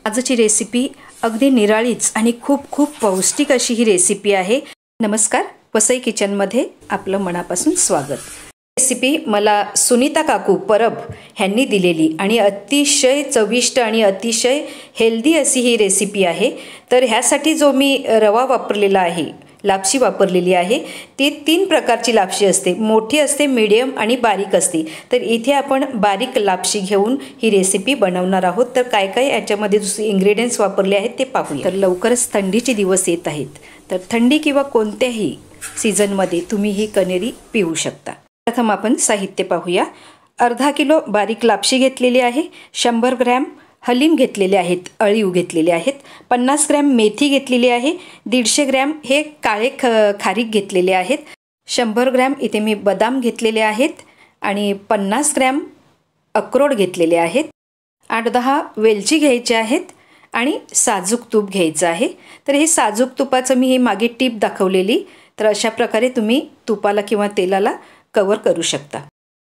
आजची रेसिपी अगदी निराळीच आणि खूप खूप पौष्टिक अशी ही रेसिपी आहे। नमस्कार, वसई किचनमध्ये आपलं मनापासून स्वागत। रेसिपी मला सुनीता काकू परब यांनी दिलेली आणि अतिशय चविष्ट आणि अतिशय हेल्दी अशी ही रेसिपी आहे। तर ह्यासाठी जो मी रवा वापरलेला आहे, लापशी वापरलेली आहे, ती 3 प्रकारची लापशी असते। मोठी असते, मीडियम आणि बारीक असते। तर इथे आपण बारीक लापशी घेऊन ही रेसिपी बनवणार आहोत। तर काय काय याच्यामध्ये दुसरे इंग्रेडिएंट्स वापरले आहेत ते पाहूया। तर लवकरच थंडीचे दिवस येत आहेत, तर थंडी किंवा कोणत्याही सीझनमध्ये तुम्ही ही कण्हेरी पिऊ शकता। प्रथम आपण साहित्य पाहूया। अर्धा किलो बारीक लापशी घेतलेली आहे, 100 ग्रॅम हलीम घेतलेले आहेत, अळीव घेतलेले आहेत, 50 ग्रॅम मेथी घेतलेली आहे, 150 ग्रॅम हे काळे खारीक घेतलेले आहेत, 100 ग्रॅम इथे मी बदाम घेतलेले आहेत आणि 50 ग्रॅम अक्रोड घेतलेले आहेत, 8-10 वेलची घ्यायचे आहेत आणि साजूक तूप घ्यायचं आहे। तर हे साजूक तुपाचं मी हे मागे टिप दाखवलेली, तर अशा प्रकारे तुम्ही तुपाला किंवा तेलाला कवर करू शकता।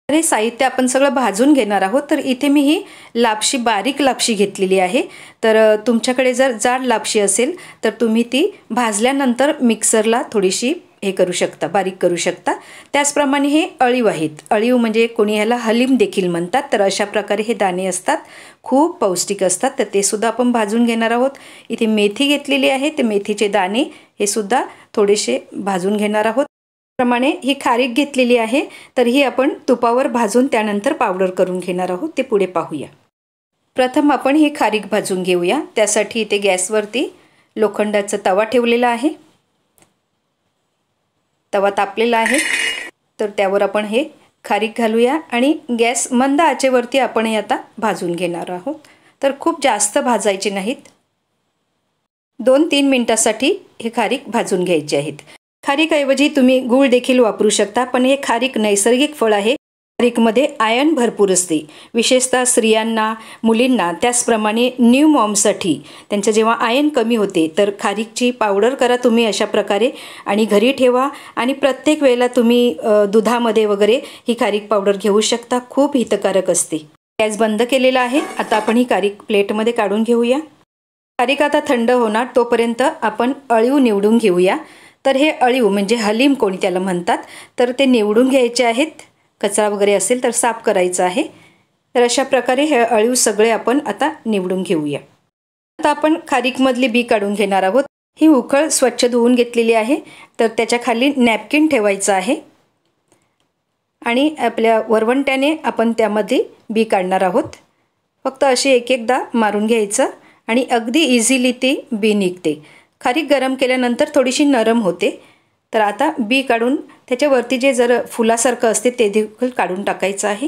तर हे साहित्य आपण सगळं भाजून घेणार आहोत। तर इथे मी ही लापशी बारीक लापशी घेतलेली आहे। तर तुमच्याकडे जर जाड लापशी असेल तर तुम्ही ती भाजल्यानंतर मिक्सरला थोडीशी हे करू शकता, बारीक करू शकता। त्याचप्रमाणे हे अळीव आहेत, अळीव म्हणजे कोणी ह्याला हलीम देखील म्हणतात। तर अशा प्रकारे हे दाणे असतात, खूप पौष्टिक असतात, तर ते सुद्धा आपण भाजून घेणार आहोत। इथे मेथी घेतलेली आहे, ते मेथीचे दाणे हे सुद्धा थोडेसे भाजून घेणार आहोत। प्रमाणे ही खारीक घेतलेली आहे, तर ही आपण तुपावर भाजून त्यानंतर पावडर करून घेणार आहोत, ते पुढे पाहूया। प्रथम आपण ही खारीक भाजून घेऊया। त्यासाठी इथे गॅसवरती लोखंडाचा तवा ठेवलेला आहे, तवा तापलेला आहे, तर त्यावर आपण हे खारीक घालूया आणि गॅस मंद आचेवरती आपण हे आता भाजून घेणार आहोत। तर खूप जास्त भाजायचे नाहीत, 2-3 मिनिटांसाठी हे खारीक भाजून घ्यायचे आहेत। खारीकऐवजी तुम्ही गूळ देखील वापरू शकता, पण हे खारीक नैसर्गिक फळ आहे। खारीकमध्ये आयर्न भरपूर असते, विशेषतः स्त्रियांना, मुलींना, त्याचप्रमाणे न्यू मॉमसाठी त्यांचं जेव्हा आयर्न कमी होते तर खारीकची पावडर करा तुम्ही अशा प्रकारे आणि घरी ठेवा आणि प्रत्येक वेळेला तुम्ही दुधामध्ये वगैरे ही खारीक पावडर घेऊ शकता, खूप हितकारक असते। गॅस बंद केलेला आहे, आता आपण ही खारीक प्लेटमध्ये काढून घेऊया। खारीक आता थंड होणार तोपर्यंत आपण अळीव निवडून घेऊया। तर हे अळीव म्हणजे हलीम कोणी त्याला म्हणतात, तर ते निवडून घ्यायचे आहेत, कचरा वगैरे असेल तर साफ करायचं आहे। तर अशा प्रकारे हे अळीव सगळे आपण आता निवडून घेऊया। आता आपण खारीकमधली बी काढून घेणार आहोत। ही उकळ स्वच्छ धुवून घेतलेली आहे, तर त्याच्या खाली नॅपकिन ठेवायचं आहे आणि आपल्या वरवंट्याने आपण त्यामध्ये बी काढणार आहोत। फक्त अशी एकदा मारून घ्यायचं आणि अगदी इझिली ती बी निघते। खारीक गरम केल्यानंतर थोडीशी नरम होते। तर आता बी काढून त्याच्यावरती जे जर फुलासारखं असते ते देखील काढून टाकायचं आहे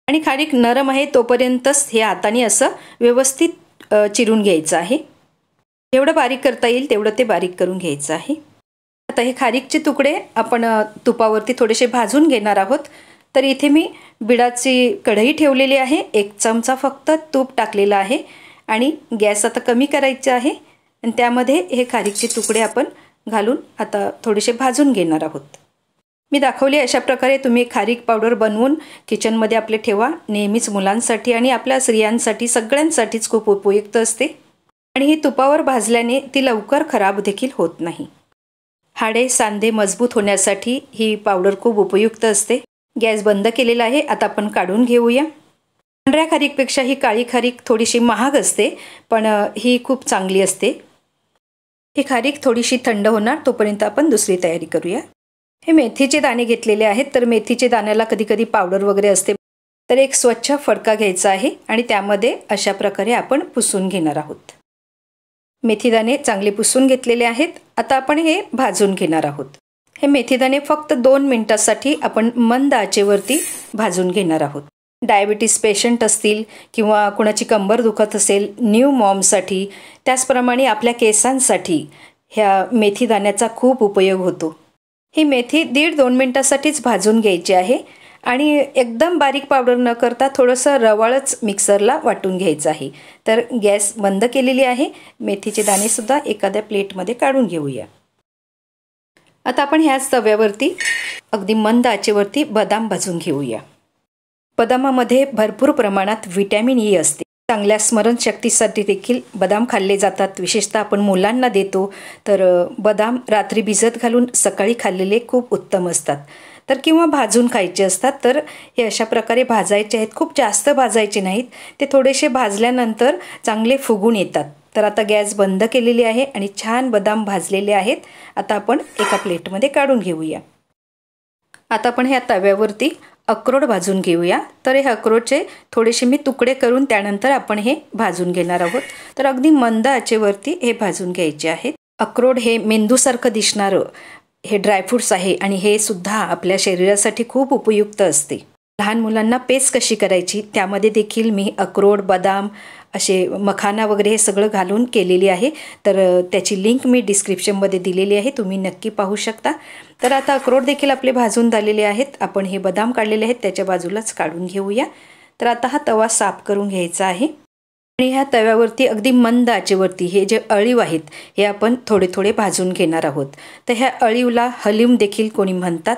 आणि खारीक नरम आहे तोपर्यंतच हे हाताने असं व्यवस्थित चिरून घ्यायचं आहे। जेवढं बारीक करता येईल तेवढं ते बारीक करून घ्यायचं आहे। आता हे खारीकचे तुकडे आपण तुपावरती थोडेसे भाजून घेणार आहोत। तर इथे मी बिडाची कढई ठेवलेली आहे, 1 चमचा फक्त तूप टाकलेला आहे आणि गॅस आता कमी करायचा आहे आणि त्यामध्ये हे खारीकचे तुकडे आपण घालून आता थोडेसे भाजून घेणार आहोत। मी दाखवले अशा प्रकारे तुम्ही खारीक पावडर बनवून किचनमध्ये आपले ठेवा, नेहमीच मुलांसाठी आणि आपल्या स्त्रियांसाठी सगळ्यांसाठीच खूप उपयुक्त असते आणि ही तुपावर भाजल्याने ती लवकर खराब देखील होत नाही। हाडे सांधे मजबूत होण्यासाठी ही पावडर खूप उपयुक्त असते। गॅस बंद केलेला आहे, आता आपण काढून घेऊया। पांढऱ्या खारीकपेक्षा ही काळी खारीक थोडीशी महाग असते, पण ही खूप चांगली असते। ही खारीक थोडीशी थंड होणार तोपर्यंत आपण दुसरी तयारी करूया। हे मेथीचे दाणे घेतलेले आहेत, तर मेथीचे दाण्याला कधी कधी पावडर वगैरे असते, तर एक स्वच्छ फडका घ्यायचा आहे आणि त्यामध्ये अशा प्रकारे आपण पुसून घेणार आहोत। मेथी दाणे चांगले पुसून घेतलेले आहेत, आता आपण हे भाजून घेणार आहोत। हे मेथी दाणे फक्त 2 मिनिटांसाठी आपण मंद आचेवरती भाजून घेणार आहोत। डायबिटीस पेशंट असतील किंवा कोणाची कंबर दुखत असेल, न्यू मॉमसाठी, त्याचप्रमाणे आपल्या केसांसाठी ह्या मेथी दाण्याचा खूप उपयोग होतो। ही मेथी 1.5-2 मिनिटांसाठीच भाजून घ्यायची आहे आणि एकदम बारीक पावडर न करता थोडंसं रवाळच मिक्सरला वाटून घ्यायचं आहे। तर गॅस बंद केलेली आहे, मेथीचे दाणेसुद्धा एखाद्या प्लेटमध्ये काढून घेऊया। आता आपण ह्याच तव्यावरती अगदी मंद आचेवरती बदाम भाजून घेऊया। बदामामध्ये भरपूर प्रमाणात व्हिटॅमिन ई असते, चांगल्या स्मरणशक्तीसाठी देखील बदाम खाल्ले जातात. विशेषतः आपण मुलांना देतो तर बदाम रात्री भिजत घालून सकाळी खाल्लेले खूप उत्तम असतात. तर किंवा भाजून खायचे असतात. तर हे अशा प्रकारे भाजायचे आहेत. खूप जास्त भाजायचे नाहीत. ते थोडेसे भाजल्यानंतर चांगले फुगून येतात. तर आता गॅस बंद केलेली आहे आणि छान बदाम भाजलेले आहेत. आता आपण एका प्लेटमध्ये काढून घेऊया. आता आपण ह्या तव्यावरती अक्रोड भाजून घेऊया. तर हे अक्रोडचे थोडेसे मी तुकडे करून त्यानंतर आपण हे भाजून घेणार आहोत. तर अगदी मंद आचेवरती हे भाजून घ्यायचे आहेत. अक्रोड हे मेंदूसारखं दिसणारं हे ड्रायफ्रूट्स आहे आणि हे सुद्धा आपल्या शरीरासाठी खूप उपयुक्त असते. लहान मुलांना पेस्ट कशी करायची त्यामध्ये देखील मी अक्रोड, बदाम असे मखाना वगैरे हे सगळं घालून केलेली आहे. तर त्याची लिंक मी डिस्क्रिप्शनमध्ये दिलेली आहे, तुम्ही नक्की पाहू शकता. तर आता अक्रोड देखील आपले भाजून झालेले आहेत. आपण हे बदाम काढलेले आहेत त्याच्या बाजूलाच काढून घेऊया. तर आता हा तवा साफ करून घ्यायचा आहे आणि ह्या तव्यावरती अगदी मंद आचेवरती हे जे अळीव आहेत हे आपण थोडे थोडे भाजून घेणार आहोत. तर ह्या अळीवला हलीम देखील कोणी म्हणतात.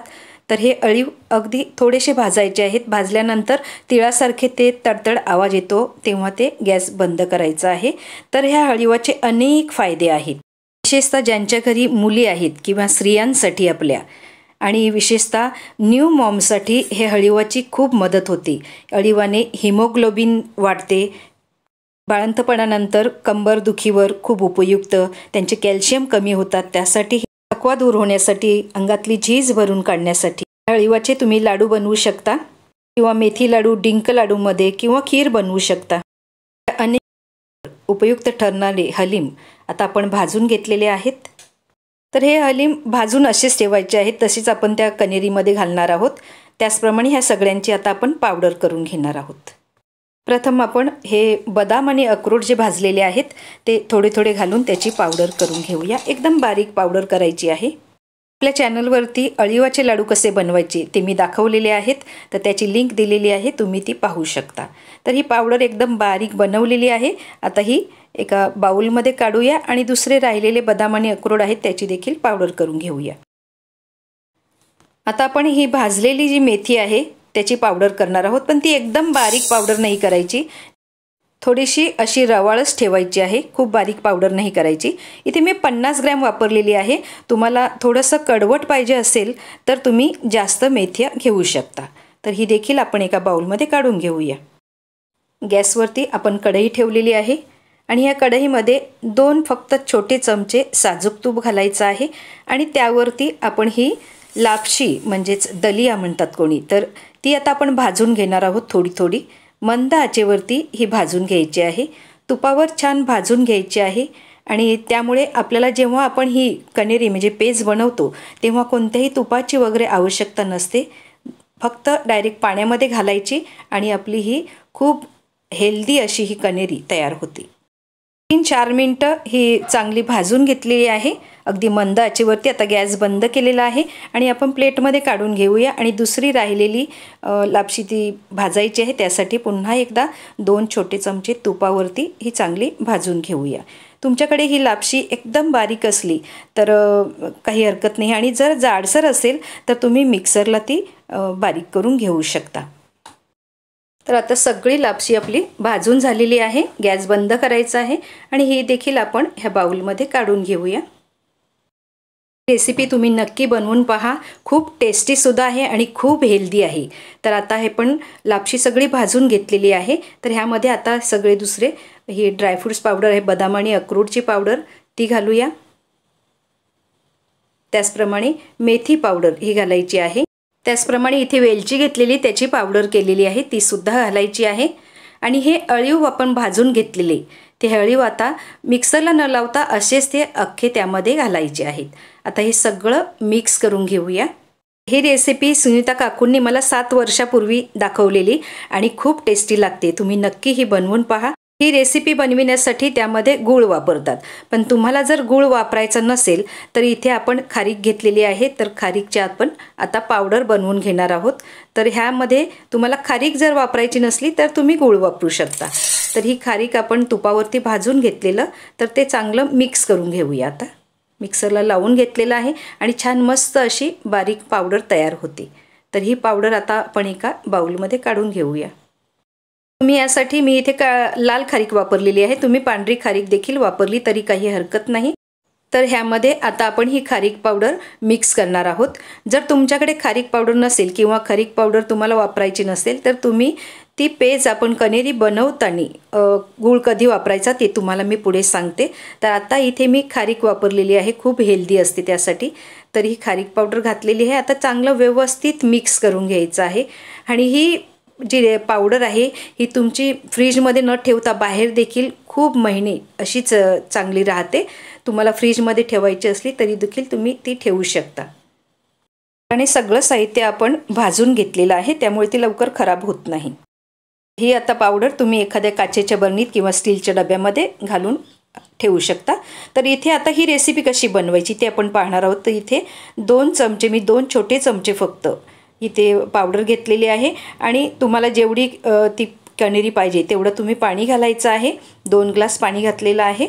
तर हे अळीव अगदी थोडेसे भाजायचे आहेत. भाजल्यानंतर तिळासारखे ते तडतड आवाज येतो तेव्हा ते गॅस बंद करायचा आहे. तर ह्या अळीवाचे अनेक फायदे आहेत. विशेषतः ज्यांच्या घरी मुली आहेत किंवा स्त्रियांसाठी आपल्या आणि विशेषतः न्यू मॉमसाठी हे अळीवाची खूप मदत होते. अळीवाने हिमोग्लोबिन वाढते. बाळंतपणानंतर कंबरदुखीवर खूप उपयुक्त. त्यांचे कॅल्शियम कमी होतात त्यासाठी, थकवा दूर होण्यासाठी, अंगातली झीज भरून काढण्यासाठी अळीवाचे तुम्ही लाडू बनवू शकता किंवा मेथी लाडू, डिंक लाडूमध्ये किंवा खीर बनवू शकता. अनेक उपयुक्त ठरणारे हलीम आता आपण भाजून घेतलेले आहेत. तर हे हलीम भाजून असेच ठेवायचे आहेत. तसेच आपण त्या कण्हेरीमध्ये घालणार आहोत. त्याचप्रमाणे ह्या सगळ्यांची आता आपण पावडर करून घेणार आहोत. प्रथम आपण हे बदाम आणि अक्रोड जे भाजलेले आहेत ते थोडे थोडे घालून त्याची पावडर करून घेऊया. एकदम बारीक पावडर करायची आहे. आपल्या चॅनलवरती अळीवाचे लाडू कसे बनवायचे ते मी दाखवलेले आहेत. तर त्याची लिंक दिलेली आहे, तुम्ही ती पाहू शकता. तर ही पावडर एकदम बारीक बनवलेली आहे. आता ही एका बाउलमध्ये काढूया आणि दुसरे राहिलेले बदाम आणि अक्रोड आहेत त्याची देखील पावडर करून घेऊया. आता आपण ही भाजलेली जी मेथी आहे त्याची पावडर करणार आहोत. पण ती एकदम बारीक पावडर नाही करायची, थोडीशी अशी रवाळच ठेवायची आहे. खूप बारीक पावडर नाही करायची. इथे मी 50 ग्रॅम वापरलेली आहे. तुम्हाला थोडंसं कडवट पाहिजे असेल तर तुम्ही जास्त मेथ्या घेऊ शकता. तर ही देखील आपण एका बाउलमध्ये काढून घेऊया. गॅसवरती आपण कढई ठेवलेली आहे आणि या कढईमध्ये 2 फक्त छोटे चमचे साजूक तूप घालायचं आहे आणि त्यावरती आपण ही लापशी म्हणजेच दलिया म्हणतात कोणी, तर ती आता आपण भाजून घेणार आहोत. थोडी थोडी मंद आचेवरती ही भाजून घ्यायची आहे. तुपावर छान भाजून घ्यायची आहे आणि त्यामुळे आपल्याला जेव्हा आपण ही कण्हेरी म्हणजे पेज बनवतो तेव्हा कोणत्याही तुपाची वगैरे आवश्यकता नसते. फक्त डायरेक्ट पाण्यामध्ये घालायची आणि आपली ही खूप हेल्दी अशी ही कण्हेरी तयार होते. 3-4 मिनटं ही चांगली भाजून घेतलेली आहे अगदी मंद आचेवरती. आता गॅस बंद केलेला आहे आणि आपण प्लेटमध्ये काढून घेऊया आणि दुसरी राहिलेली लापशी ती भाजायची आहे. त्यासाठी पुन्हा एकदा 2 छोटे चमचे तुपावरती ही चांगली भाजून घेऊया. तुमच्याकडे ही लापशी एकदम बारीक असली तर काही हरकत नाही आणि जर जाडसर असेल तर तुम्ही मिक्सरला ती बारीक करून घेऊ शकता. तर आता सगळी लापशी आपली भाजून झालेली आहे. गॅस बंद करायचा आहे आणि ही देखील आपण ह्या बाउलमध्ये काढून घेऊया. रेसिपी तुम्ही नक्की बनवून पहा. खूप टेस्टीसुद्धा आहे आणि खूप हेल्दी आहे. तर आता हे पण लापशी सगळी भाजून घेतलेली आहे. तर ह्यामध्ये आता सगळे दुसरे ही ड्रायफ्रूट्स पावडर आहे, बदाम आणि अक्रोडची पावडर ती घालूया. त्याचप्रमाणे मेथी पावडर ही घालायची आहे. त्याचप्रमाणे इथे वेलची घेतलेली त्याची पावडर केलेली आहे ती सुद्धा घालायची आहे. आणि हे अळीव आपण भाजून घेतलेले ते अळीव आता मिक्सरला न लावता असेच ते अख्खे त्यामध्ये घालायचे आहेत. आता हे सगळं मिक्स करून घेऊया. ही रेसिपी सुनीता काकूंनी मला 7 वर्षापूर्वी दाखवलेली आणि खूप टेस्टी लागते. तुम्ही नक्की ही बनवून पहा. ही रेसिपी बनविण्यासाठी त्यामध्ये गूळ वापरतात, पण तुम्हाला जर गूळ वापरायचा नसेल तर इथे आपण खारीक घेतलेली आहे. तर खारीकची आपण आता पावडर बनवून घेणार आहोत. तर ह्यामध्ये तुम्हाला खारीक जर वापरायची नसली तर तुम्ही गूळ वापरू शकता. तर ही खारीक आपण तुपावरती भाजून घेतलेलं तर ते चांगलं मिक्स करून घेऊया. आता मिक्सरला लावून घेतलेलं आहे आणि छान मस्त अशी बारीक पावडर तयार होते. तर ही पावडर आता आपण एका बाउलमध्ये काढून घेऊया. तुम्ही यासाठी मी इथे लाल खारीक वापरलेली आहे, तुम्ही पांढरी खारीक देखील वापरली तरी काही हरकत नाही। तर ह्यामध्ये आता आपण ही खारीक पावडर मिक्स करणार आहोत। जर तुमच्याकडे खारीक पावडर नसेल किंवा खारीक पावडर तुम्हाला वापरायची नसेल तर तुम्ही ती पेज आपण कण्हेरी बनवताना गूळ कधी वापरायचा ते तुम्हाला मी पुढे सांगते। तर आता इथे मी खारीक वापरलेली आहे, खूप हेल्दी असते त्यासाठी। तर ही खारीक पावडर घातलेली आहे, आता चांगलं व्यवस्थित मिक्स करून घ्यायचं आहे। आणि ही जी पावडर आहे ही तुमची फ्रीजमध्ये न ठेवता बाहेर देखील खूप महिने अशीच चांगली राहते। तुम्हाला फ्रीजमध्ये ठेवायची असली तरी देखील तुम्ही ती ठेवू शकता। आणि सगळं साहित्य आपण भाजून घेतलेलं आहे, त्यामुळे ती लवकर खराब होत नाही। ही आता पावडर तुम्ही एखाद्या काचेच्या बरणीत किंवा स्टीलच्या डब्यामध्ये घालून ठेवू शकता। तर इथे आता ही रेसिपी कशी बनवायची ते आपण पाहणार आहोत। तर इथे 2 चमचे, मी 2 छोटे चमचे फक्त इथे पावडर घेतलेली आहे आणि तुम्हाला जेवढी ती कण्हेरी पाहिजे तेवढं तुम्ही पाणी घालायचं आहे। 2 ग्लास पाणी घातलेलं आहे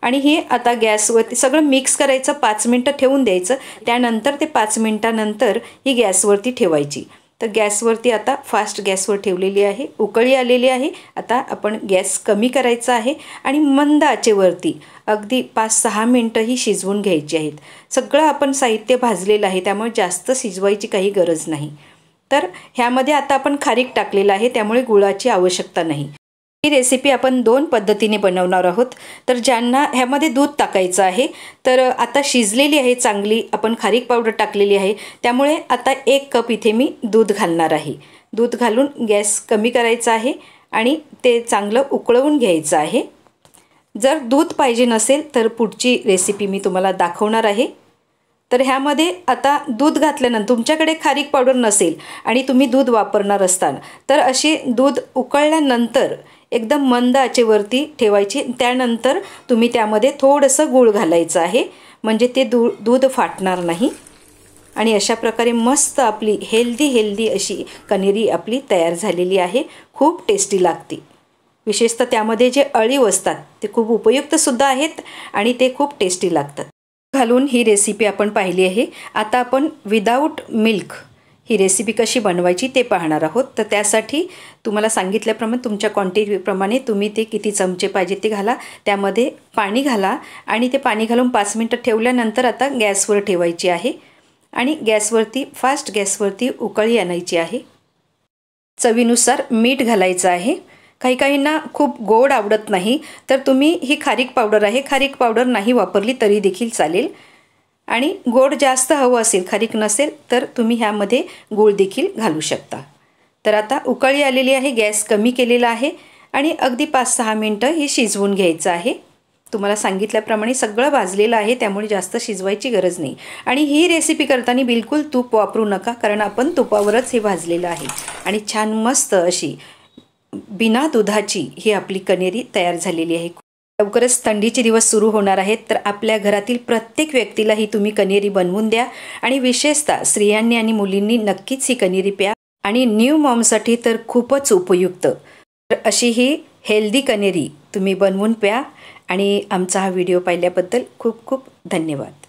आणि हे आता गॅसवरती सगळं मिक्स करायचं, 5 मिनटं ठेवून द्यायचं। त्यानंतर ते 5 मिनटानंतर ही गॅसवरती ठेवायची। तर गॅसवरती आता फास्ट गॅसवर ठेवलेली आहे, उकळी आलेली आहे। आता आपण गॅस कमी करायचा आहे आणि मंद आचेवरती अगदी 5-6 मिनटं ही शिजवून घ्यायची आहेत। सगळं आपण साहित्य भाजलेलं आहे, त्यामुळे जास्त शिजवायची काही गरज नाही। तर ह्यामध्ये आता आपण खारीक टाकलेलं आहे, त्यामुळे गुळाची आवश्यकता नाही। ही रेसिपी आपण 2 पद्धतीने बनवणार आहोत। तर ज्यांना ह्यामध्ये दूध टाकायचं आहे, तर आता शिजलेली आहे चांगली, आपण खारीक पावडर टाकलेली आहे, त्यामुळे आता 1 कप इथे मी दूध घालणार आहे। दूध घालून गॅस कमी करायचा आहे आणि ते चांगलं उकळवून घ्यायचं आहे। जर दूध पाहिजे नसेल तर पुढची रेसिपी मी तुम्हाला दाखवणार आहे। तर ह्यामध्ये आता दूध घातल्यानंतर तुमच्याकडे खारीक पावडर नसेल आणि तुम्ही दूध वापरणार असताल तर अशी दूध उकळल्यानंतर एकदम मंद आचेवरती ठेवायची। त्यानंतर तुम्ही त्यामध्ये थोडंसं गूळ घालायचं आहे, म्हणजे ते दूध फाटणार नाही। आणि अशा प्रकारे मस्त आपली हेल्दी अशी कण्हेरी आपली तयार झालेली आहे। खूप टेस्टी लागते, विशेषतः त्यामध्ये जे अळीव असतात ते खूप उपयुक्तसुद्धा आहेत आणि ते खूप टेस्टी लागतात। घालून ही रेसिपी आपण पाहिली आहे। आता आपण विदाऊट मिल्क ही रेसिपी कशी बनवायची ते पाहणार आहोत। तर त्यासाठी तुम्हाला सांगितल्याप्रमाणे तुमच्या क्वांटिटीप्रमाणे तुम्ही ते किती चमचे पाहिजे ते घाला, त्यामध्ये पाणी घाला आणि ते पाणी घालून 5 मिनटं ठेवल्यानंतर आता गॅसवर ठेवायची आहे आणि गॅसवरती फास्ट गॅसवरती उकळी आणायची आहे। चवीनुसार मीठ घालायचं आहे। काही काहींना खूप गोड आवडत नाही, तर तुम्ही ही खारीक पावडर आहे, खारीक पावडर नाही वापरली तरी देखील चालेल। आणि गोड जास्त हवं असेल, खारीक नसेल तर तुम्ही ह्यामध्ये गूळ देखील घालू शकता। तर आता उकळी आलेली आहे, गॅस कमी केलेला आहे आणि अगदी 5-6 मिनटं ही शिजवून घ्यायचं आहे। तुम्हाला सांगितल्याप्रमाणे सगळं भाजलेलं आहे, त्यामुळे जास्त शिजवायची गरज नाही। आणि ही रेसिपी करताना बिलकुल तूप वापरू नका, कारण आपण तुपावरच हे भाजलेलं आहे। आणि छान मस्त अशी बिना दुधाची ही आपली कण्हेरी तयार झालेली आहे। लवकरच थंडीचे दिवस सुरू होणार आहेत, तर आपल्या घरातील प्रत्येक व्यक्तीला ही तुम्ही कण्हेरी बनवून द्या आणि विशेषतः स्त्रियांनी आणि मुलींनी नक्कीच ही कण्हेरी प्या आणि न्यू मॉमसाठी तर खूपच उपयुक्त। तर अशी ही हेल्दी कण्हेरी तुम्ही बनवून प्या आणि आमचा हा व्हिडिओ पाहिल्याबद्दल खूप खूप धन्यवाद।